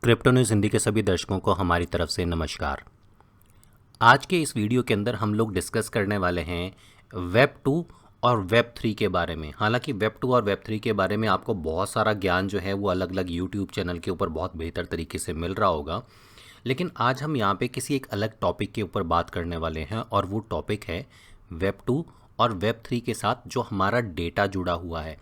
Crypto news Hindi के सभी दर्शकों को हमारी तरफ से नमस्कार। आज के इस वीडियो के अंदर हम लोग डिस्कस करने वाले हैं वेब 2 और वेब 3 के बारे में। हालांकि वेब 2 और वेब 3 के बारे में आपको बहुत सारा ज्ञान जो है वो अलग अलग यूट्यूब चैनल के ऊपर बहुत बेहतर तरीके से मिल रहा होगा, लेकिन आज हम यहाँ पे किसी एक अलग टॉपिक के ऊपर बात करने वाले हैं और वो टॉपिक है वेब 2 और वेब 3 के साथ जो हमारा डेटा जुड़ा हुआ है।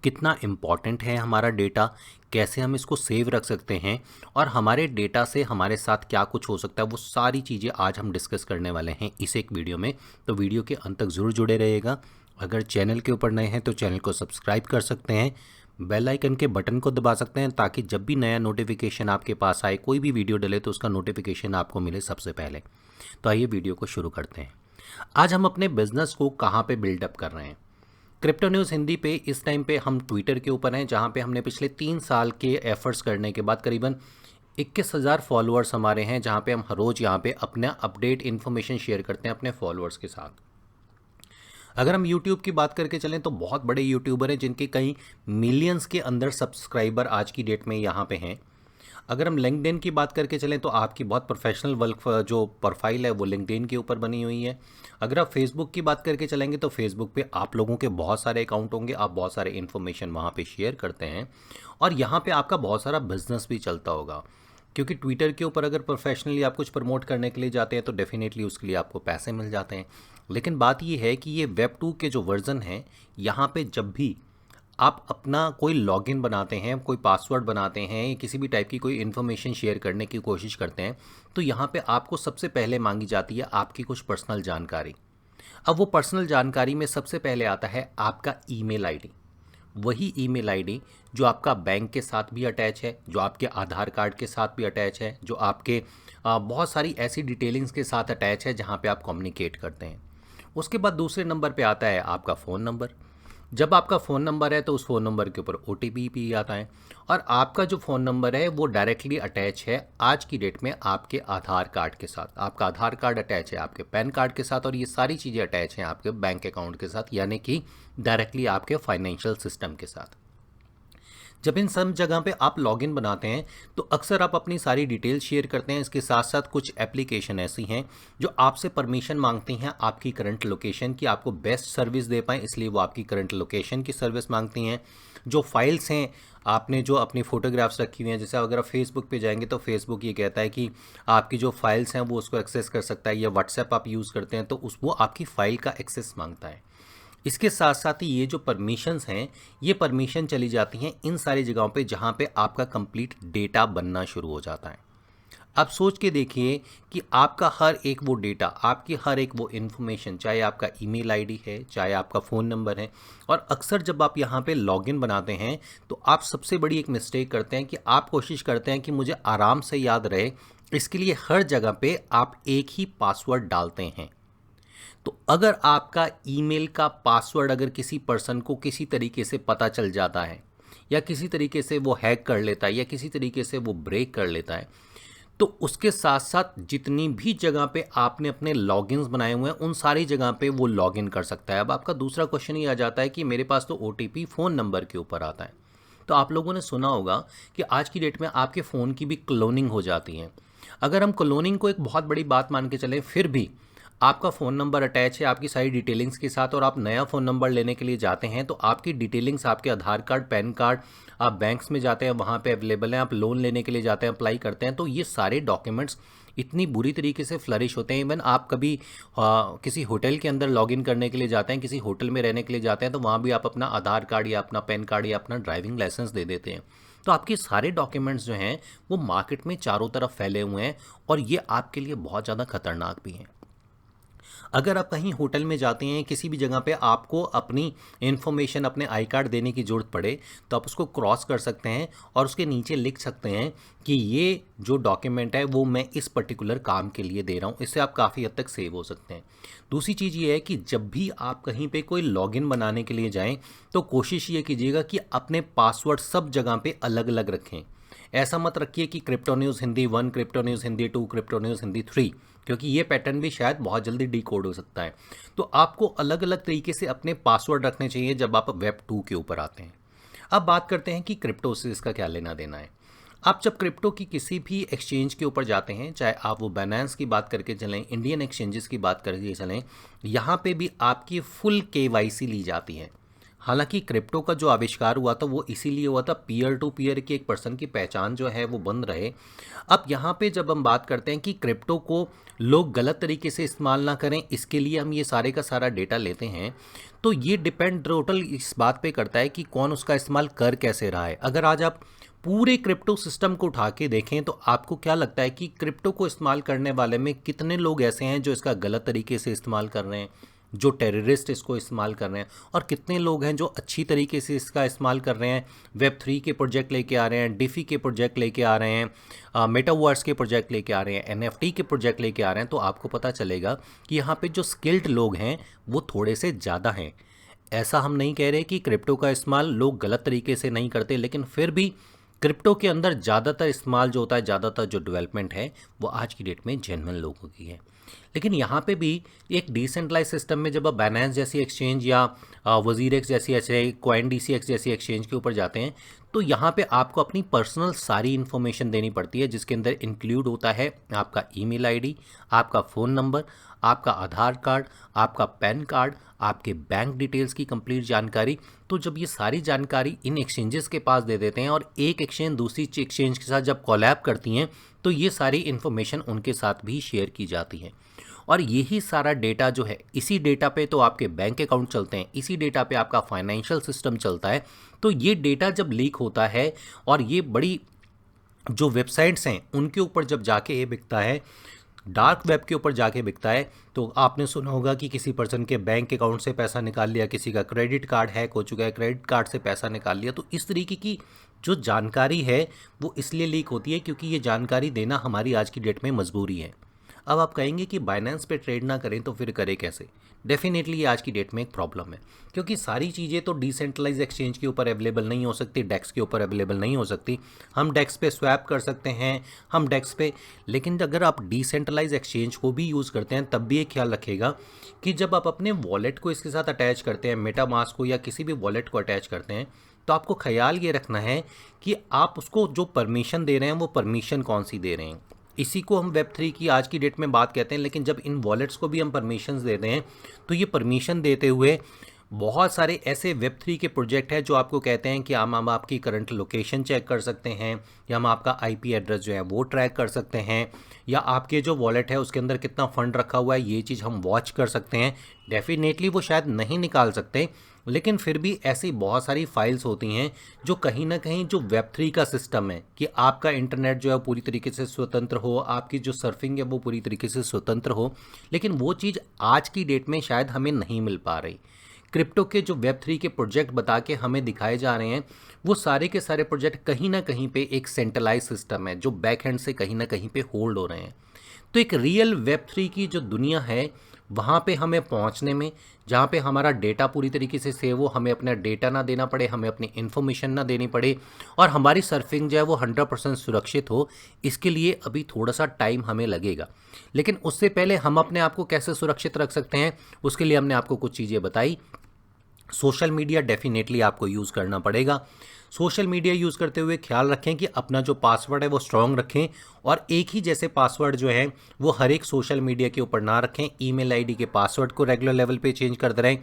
कितना इम्पॉर्टेंट है हमारा डेटा, कैसे हम इसको सेव रख सकते हैं और हमारे डेटा से हमारे साथ क्या कुछ हो सकता है, वो सारी चीज़ें आज हम डिस्कस करने वाले हैं इस एक वीडियो में। तो वीडियो के अंत तक ज़रूर जुड़े रहिएगा। अगर चैनल के ऊपर नए हैं तो चैनल को सब्सक्राइब कर सकते हैं, बेल आइकन के बटन को दबा सकते हैं ताकि जब भी नया नोटिफिकेशन आपके पास आए, कोई भी वीडियो डले तो उसका नोटिफिकेशन आपको मिले सबसे पहले। तो आइए वीडियो को शुरू करते हैं। आज हम अपने बिजनेस को कहाँ पे बिल्डअप कर रहे हैं। क्रिप्टो न्यूज़ हिंदी पे इस टाइम पे हम ट्विटर के ऊपर हैं, जहाँ पे हमने पिछले 3 साल के एफर्ट्स करने के बाद करीबन 21,000 फॉलोअर्स हमारे हैं, जहाँ पे हम हर रोज़ यहाँ पे अपना अपडेट इन्फॉर्मेशन शेयर करते हैं अपने फॉलोअर्स के साथ। अगर हम यूट्यूब की बात करके चलें तो बहुत बड़े यूट्यूबर हैं जिनके कई मिलियंस के अंदर सब्सक्राइबर आज की डेट में यहाँ पे हैं। अगर हम लिंक्डइन की बात करके चलें तो आपकी बहुत प्रोफेशनल वर्क जो प्रोफाइल है वो लिंक्डइन के ऊपर बनी हुई है। अगर आप फेसबुक की बात करके चलेंगे तो फेसबुक पे आप लोगों के बहुत सारे अकाउंट होंगे, आप बहुत सारे इन्फॉर्मेशन वहाँ पे शेयर करते हैं और यहाँ पे आपका बहुत सारा बिजनेस भी चलता होगा, क्योंकि ट्विटर के ऊपर अगर प्रोफेशनली आप कुछ प्रमोट करने के लिए जाते हैं तो डेफिनेटली उसके लिए आपको पैसे मिल जाते हैं। लेकिन बात ये है कि ये वेब 2 के जो वर्जन है, यहाँ पे जब भी आप अपना कोई लॉगिन बनाते हैं, कोई पासवर्ड बनाते हैं, किसी भी टाइप की कोई इन्फॉर्मेशन शेयर करने की कोशिश करते हैं, तो यहाँ पे आपको सबसे पहले मांगी जाती है आपकी कुछ पर्सनल जानकारी। अब वो पर्सनल जानकारी में सबसे पहले आता है आपका ईमेल आईडी। वही ईमेल आईडी जो आपका बैंक के साथ भी अटैच है, जो आपके आधार कार्ड के साथ भी अटैच है, जो आपके बहुत सारी ऐसी डिटेलिंग्स के साथ अटैच है जहाँ पे आप कम्युनिकेट करते हैं। उसके बाद दूसरे नंबर पे आता है आपका फ़ोन नंबर। जब आपका फ़ोन नंबर है तो उस फ़ोन नंबर के ऊपर OTP भी आता है और आपका जो फ़ोन नंबर है वो डायरेक्टली अटैच है आज की डेट में आपके आधार कार्ड के साथ। आपका आधार कार्ड अटैच है आपके पैन कार्ड के साथ और ये सारी चीज़ें अटैच हैं आपके बैंक अकाउंट के साथ, यानी कि डायरेक्टली आपके फाइनेंशियल सिस्टम के साथ। जब इन सब जगह पे आप लॉगिन बनाते हैं तो अक्सर आप अपनी सारी डिटेल शेयर करते हैं। इसके साथ साथ कुछ एप्लीकेशन ऐसी हैं जो आपसे परमिशन मांगती हैं आपकी करंट लोकेशन की, आपको बेस्ट सर्विस दे पाएँ, इसलिए वो आपकी करंट लोकेशन की सर्विस मांगती हैं। जो फाइल्स हैं, आपने जो अपनी फ़ोटोग्राफ्स रखी हुई हैं, जैसे अगर आप फेसबुक पे जाएंगे तो फेसबुक ये कहता है कि आपकी जो फाइल्स हैं वो उसको एक्सेस कर सकता है, या व्हाट्सएप आप यूज़ करते हैं तो वो आपकी फ़ाइल का एक्सेस मांगता है। इसके साथ साथ ही ये जो परमिशंस हैं, ये परमिशन चली जाती हैं इन सारी जगहों पे जहाँ पे आपका कंप्लीट डेटा बनना शुरू हो जाता है। अब सोच के देखिए कि आपका हर एक वो डेटा, आपकी हर एक वो इन्फॉर्मेशन, चाहे आपका ईमेल आईडी है, चाहे आपका फ़ोन नंबर है, और अक्सर जब आप यहाँ पे लॉगिन बनाते हैं तो आप सबसे बड़ी एक मिस्टेक करते हैं कि आप कोशिश करते हैं कि मुझे आराम से याद रहे, इसके लिए हर जगह पे आप एक ही पासवर्ड डालते हैं। तो अगर आपका ईमेल का पासवर्ड अगर किसी पर्सन को किसी तरीके से पता चल जाता है, या किसी तरीके से वो हैक कर लेता है, या किसी तरीके से वो ब्रेक कर लेता है, तो उसके साथ साथ जितनी भी जगह पे आपने अपने लॉगिन्स बनाए हुए हैं उन सारी जगह पे वो लॉगिन कर सकता है। अब आपका दूसरा क्वेश्चन ये आ जाता है कि मेरे पास तो OTP फ़ोन नंबर के ऊपर आता है। तो आप लोगों ने सुना होगा कि आज की डेट में आपके फ़ोन की भी क्लोनिंग हो जाती है। अगर हम क्लोनिंग को एक बहुत बड़ी बात मान के चलें, फिर भी आपका फ़ोन नंबर अटैच है आपकी सारी डिटेलिंग्स के साथ और आप नया फ़ोन नंबर लेने के लिए जाते हैं तो आपकी डिटेलिंग्स, आपके आधार कार्ड, पैन कार्ड, आप बैंक्स में जाते हैं वहाँ पे अवेलेबल हैं, आप लोन लेने के लिए जाते हैं, अप्लाई करते हैं, तो ये सारे डॉक्यूमेंट्स इतनी बुरी तरीके से फ्लरिश होते हैं। इवन आप कभी किसी होटल के अंदर लॉगिन करने के लिए जाते हैं, किसी होटल में रहने के लिए जाते हैं, तो वहाँ भी आप अपना आधार कार्ड या अपना पैन कार्ड या अपना ड्राइविंग लाइसेंस दे देते हैं। तो आपके सारे डॉक्यूमेंट्स जो हैं वो मार्केट में चारों तरफ फैले हुए हैं और ये आपके लिए बहुत ज़्यादा खतरनाक भी हैं। अगर आप कहीं होटल में जाते हैं, किसी भी जगह पे आपको अपनी इन्फॉर्मेशन, अपने आई कार्ड देने की ज़रूरत पड़े, तो आप उसको क्रॉस कर सकते हैं और उसके नीचे लिख सकते हैं कि ये जो डॉक्यूमेंट है वो मैं इस पर्टिकुलर काम के लिए दे रहा हूँ। इससे आप काफ़ी हद तक सेव हो सकते हैं। दूसरी चीज़ ये है कि जब भी आप कहीं पे कोई लॉगिन बनाने के लिए जाएं तो कोशिश ये कीजिएगा कि अपने पासवर्ड सब जगह पे अलग अलग रखें। ऐसा मत रखिए कि crypto news Hindi 1, crypto news Hindi 2, crypto news Hindi 3, क्योंकि ये पैटर्न भी शायद बहुत जल्दी डिकोड हो सकता है। तो आपको अलग अलग तरीके से अपने पासवर्ड रखने चाहिए जब आप वेब 2 के ऊपर आते हैं। अब बात करते हैं कि क्रिप्टो से इसका क्या लेना देना है। आप जब क्रिप्टो की किसी भी एक्सचेंज के ऊपर जाते हैं, चाहे आप वो बाइनेंस की बात करके चलें, इंडियन एक्सचेंजेस की बात करके चलें, यहाँ पे भी आपकी फुल केवाईसी ली जाती है। हालांकि क्रिप्टो का जो आविष्कार हुआ था वो इसीलिए हुआ था पीयर टू पीयर की एक पर्सन की पहचान जो है वो बंद रहे। अब यहाँ पे जब हम बात करते हैं कि क्रिप्टो को लोग गलत तरीके से इस्तेमाल ना करें, इसके लिए हम ये सारे का सारा डेटा लेते हैं, तो ये डिपेंड टोटल इस बात पे करता है कि कौन उसका इस्तेमाल कर कैसे रहा है। अगर आज आप पूरे क्रिप्टो सिस्टम को उठा के देखें तो आपको क्या लगता है कि क्रिप्टो को इस्तेमाल करने वाले में कितने लोग ऐसे हैं जो इसका गलत तरीके से इस्तेमाल कर रहे हैं, जो टेररिस्ट इसको इस्तेमाल कर रहे हैं, और कितने लोग हैं जो अच्छी तरीके से इसका इस्तेमाल कर रहे हैं, वेब3 के प्रोजेक्ट लेके आ रहे हैं, डिफी के प्रोजेक्ट लेके आ रहे हैं, मेटावर्स के प्रोजेक्ट लेके आ रहे हैं, एनएफटी के प्रोजेक्ट लेके आ रहे हैं, तो आपको पता चलेगा कि यहाँ पे जो स्किल्ड लोग हैं वो थोड़े से ज़्यादा हैं। ऐसा हम नहीं कह रहे कि क्रिप्टो का इस्तेमाल लोग गलत तरीके से नहीं करते, लेकिन फिर भी क्रिप्टो के अंदर ज़्यादातर इस्तेमाल जो होता है, ज़्यादातर जो डेवलपमेंट है वो आज की डेट में जेन्युइन लोगों की है। लेकिन यहाँ पे भी एक डिसेंट्रलाइज सिस्टम में जब आप बाइनेंस जैसी एक्सचेंज या वजीरेक्स जैसी ऐसे CoinDCX जैसी एक्सचेंज के ऊपर जाते हैं, तो यहाँ पे आपको अपनी पर्सनल सारी इन्फॉर्मेशन देनी पड़ती है, जिसके अंदर इंक्लूड होता है आपका ईमेल आईडी, आपका फ़ोन नंबर, आपका आधार कार्ड, आपका पैन कार्ड, आपके बैंक डिटेल्स की कंप्लीट जानकारी। तो जब ये सारी जानकारी इन एक्सचेंजेस के पास दे देते हैं और एक एक्सचेंज दूसरी एक्सचेंज के साथ जब कोलैब करती हैं, तो ये सारी इन्फॉर्मेशन उनके साथ भी शेयर की जाती है। और यही सारा डेटा जो है, इसी डेटा पे तो आपके बैंक अकाउंट चलते हैं, इसी डेटा पे आपका फाइनेंशियल सिस्टम चलता है। तो ये डेटा जब लीक होता है और ये बड़ी जो वेबसाइट्स हैं उनके ऊपर जब जाके ये बिकता है, डार्क वेब के ऊपर जाके बिकता है, तो आपने सुना होगा कि किसी पर्सन के बैंक अकाउंट से पैसा निकाल लिया, किसी का क्रेडिट कार्ड हैक हो चुका है, क्रेडिट कार्ड से पैसा निकाल लिया। तो इस तरीके की जो जानकारी है वो इसलिए लीक होती है क्योंकि ये जानकारी देना हमारी आज की डेट में मजबूरी है। अब आप कहेंगे कि बाइनेंस पे ट्रेड ना करें तो फिर करें कैसे? डेफिनेटली ये आज की डेट में एक प्रॉब्लम है, क्योंकि सारी चीज़ें तो डिसेंट्रलाइज एक्सचेंज के ऊपर अवेलेबल नहीं हो सकती, डेक्स के ऊपर अवेलेबल नहीं हो सकती। हम डेक्स पे स्वैप कर सकते हैं, हम डेक्स पे, लेकिन अगर आप डिसेंट्रलाइज एक्सचेंज को भी यूज़ करते हैं तब भी एक ख्याल रखिएगा कि जब आप अपने वॉलेट को इसके साथ अटैच करते हैं, मेटामास्क को या किसी भी वॉलेट को अटैच करते हैं, तो आपको ख्याल ये रखना है कि आप उसको जो परमिशन दे रहे हैं वो परमिशन कौन सी दे रहे हैं। इसी को हम Web3 की आज की डेट में बात कहते हैं। लेकिन जब इन वॉलेट्स को भी हम परमिशंस देते हैं, तो ये परमिशन देते हुए बहुत सारे ऐसे Web3 के प्रोजेक्ट हैं जो आपको कहते हैं कि हम आपकी करंट लोकेशन चेक कर सकते हैं, या हम आपका IP एड्रेस जो है वो ट्रैक कर सकते हैं, या आपके जो वॉलेट है उसके अंदर कितना फ़ंड रखा हुआ है ये चीज़ हम वॉच कर सकते हैं। डेफिनेटली वो शायद नहीं निकाल सकते, लेकिन फिर भी ऐसी बहुत सारी फाइल्स होती हैं जो कहीं ना कहीं जो Web3 का सिस्टम है कि आपका इंटरनेट जो है पूरी तरीके से स्वतंत्र हो, आपकी जो सर्फिंग है वो पूरी तरीके से स्वतंत्र हो, लेकिन वो चीज़ आज की डेट में शायद हमें नहीं मिल पा रही। क्रिप्टो के जो Web3 के प्रोजेक्ट बता के हमें दिखाए जा रहे हैं, वो सारे के सारे प्रोजेक्ट कहीं ना कहीं पे एक सेंट्रलाइज सिस्टम है जो बैक हैंड से कहीं ना कहीं पे होल्ड हो रहे हैं। तो एक रियल Web3 की जो दुनिया है वहाँ पे हमें पहुँचने में, जहाँ पे हमारा डेटा पूरी तरीके से सेव हो, हमें अपना डेटा ना देना पड़े, हमें अपनी इन्फॉर्मेशन ना देनी पड़े, और हमारी सर्फिंग जो है वो 100% सुरक्षित हो, इसके लिए अभी थोड़ा सा टाइम हमें लगेगा। लेकिन उससे पहले हम अपने आप को कैसे सुरक्षित रख सकते हैं, उसके लिए हमने आपको कुछ चीज़ें बताई। सोशल मीडिया डेफिनेटली आपको यूज़ करना पड़ेगा। सोशल मीडिया यूज़ करते हुए ख्याल रखें कि अपना जो पासवर्ड है वो स्ट्रॉन्ग रखें, और एक ही जैसे पासवर्ड जो है वो हर एक सोशल मीडिया के ऊपर ना रखें। ईमेल आईडी के पासवर्ड को रेगुलर लेवल पे चेंज करते रहें।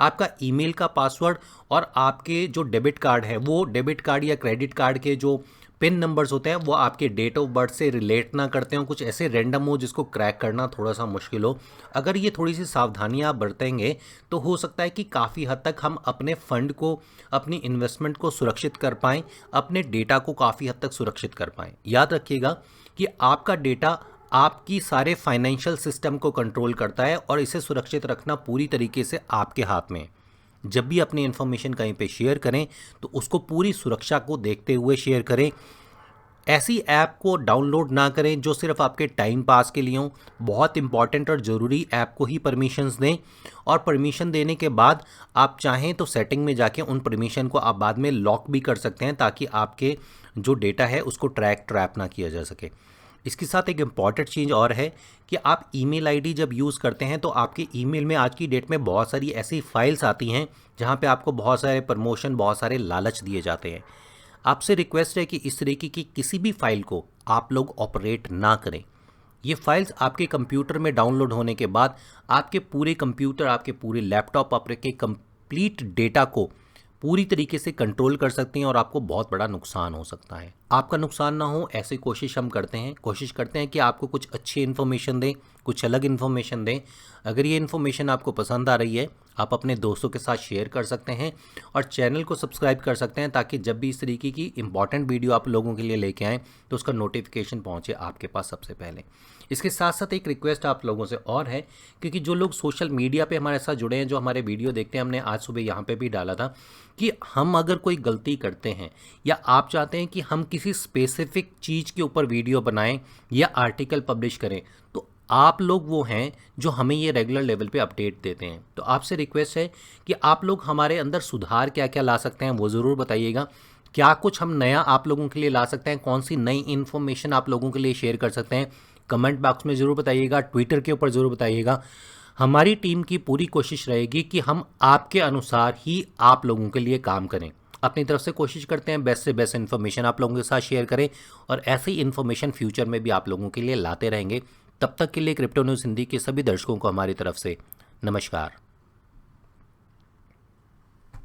आपका ईमेल का पासवर्ड और आपके जो डेबिट कार्ड है, वो डेबिट कार्ड या क्रेडिट कार्ड के जो पिन नंबर्स होते हैं वो आपके डेट ऑफ बर्थ से रिलेट ना करते हो, कुछ ऐसे रैंडम हो जिसको क्रैक करना थोड़ा सा मुश्किल हो। अगर ये थोड़ी सी सावधानियां आप बरतेंगे तो हो सकता है कि काफ़ी हद तक हम अपने फंड को, अपनी इन्वेस्टमेंट को सुरक्षित कर पाएँ, अपने डेटा को काफ़ी हद तक सुरक्षित कर पाएँ। याद रखिएगा कि आपका डेटा आपकी सारे फाइनेंशियल सिस्टम को कंट्रोल करता है, और इसे सुरक्षित रखना पूरी तरीके से आपके हाथ में है। जब भी अपनी इन्फॉर्मेशन कहीं पे शेयर करें तो उसको पूरी सुरक्षा को देखते हुए शेयर करें। ऐसी ऐप को डाउनलोड ना करें जो सिर्फ आपके टाइम पास के लिए हो। बहुत इंपॉर्टेंट और ज़रूरी ऐप को ही परमिशंस दें, और परमिशन देने के बाद आप चाहें तो सेटिंग में जाके उन परमिशन को आप बाद में लॉक भी कर सकते हैं, ताकि आपके जो डेटा है उसको ट्रैप ना किया जा सके। इसके साथ एक इम्पॉर्टेंट चीज़ और है कि आप ईमेल आईडी जब यूज़ करते हैं तो आपके ईमेल में आज की डेट में बहुत सारी ऐसी फाइल्स आती हैं जहां पे आपको बहुत सारे प्रमोशन, बहुत सारे लालच दिए जाते हैं। आपसे रिक्वेस्ट है कि इस तरीके की किसी भी फाइल को आप लोग ऑपरेट ना करें। ये फाइल्स आपके कंप्यूटर में डाउनलोड होने के बाद आपके पूरे कंप्यूटर, आपके पूरे लैपटॉप, आपके कंप्लीट डेटा को पूरी तरीके से कंट्रोल कर सकती हैं और आपको बहुत बड़ा नुकसान हो सकता है। आपका नुकसान ना हो ऐसी कोशिश हम करते हैं। कोशिश करते हैं कि आपको कुछ अच्छी इन्फॉर्मेशन दें, कुछ अलग इन्फॉर्मेशन दें। अगर ये इन्फॉर्मेशन आपको पसंद आ रही है, आप अपने दोस्तों के साथ शेयर कर सकते हैं और चैनल को सब्सक्राइब कर सकते हैं, ताकि जब भी इस तरीके की इंपॉर्टेंट वीडियो आप लोगों के लिए लेके आएँ तो उसका नोटिफिकेशन पहुँचे आपके पास सबसे पहले। इसके साथ साथ एक रिक्वेस्ट आप लोगों से और है, क्योंकि जो लोग सोशल मीडिया पे हमारे साथ जुड़े हैं, जो हमारे वीडियो देखते हैं, हमने आज सुबह यहाँ पे भी डाला था कि हम अगर कोई गलती करते हैं या आप चाहते हैं कि हम किसी स्पेसिफिक चीज़ के ऊपर वीडियो बनाएं या आर्टिकल पब्लिश करें, तो आप लोग वो हैं जो हमें ये रेगुलर लेवल पे अपडेट देते हैं। तो आपसे रिक्वेस्ट है कि आप लोग हमारे अंदर सुधार क्या क्या ला सकते हैं वो ज़रूर बताइएगा। क्या कुछ हम नया आप लोगों के लिए ला सकते हैं, कौन सी नई इन्फॉर्मेशन आप लोगों के लिए शेयर कर सकते हैं, कमेंट बॉक्स में ज़रूर बताइएगा, ट्विटर के ऊपर ज़रूर बताइएगा। हमारी टीम की पूरी कोशिश रहेगी कि हम आपके अनुसार ही आप लोगों के लिए काम करें। अपनी तरफ से कोशिश करते हैं बेस्ट से बेस्ट इन्फॉर्मेशन आप लोगों के साथ शेयर करें और ऐसी इन्फॉर्मेशन फ्यूचर में भी आप लोगों के लिए लाते रहेंगे। तब तक के लिए क्रिप्टो न्यूज़ हिंदी के सभी दर्शकों को हमारी तरफ से नमस्कार।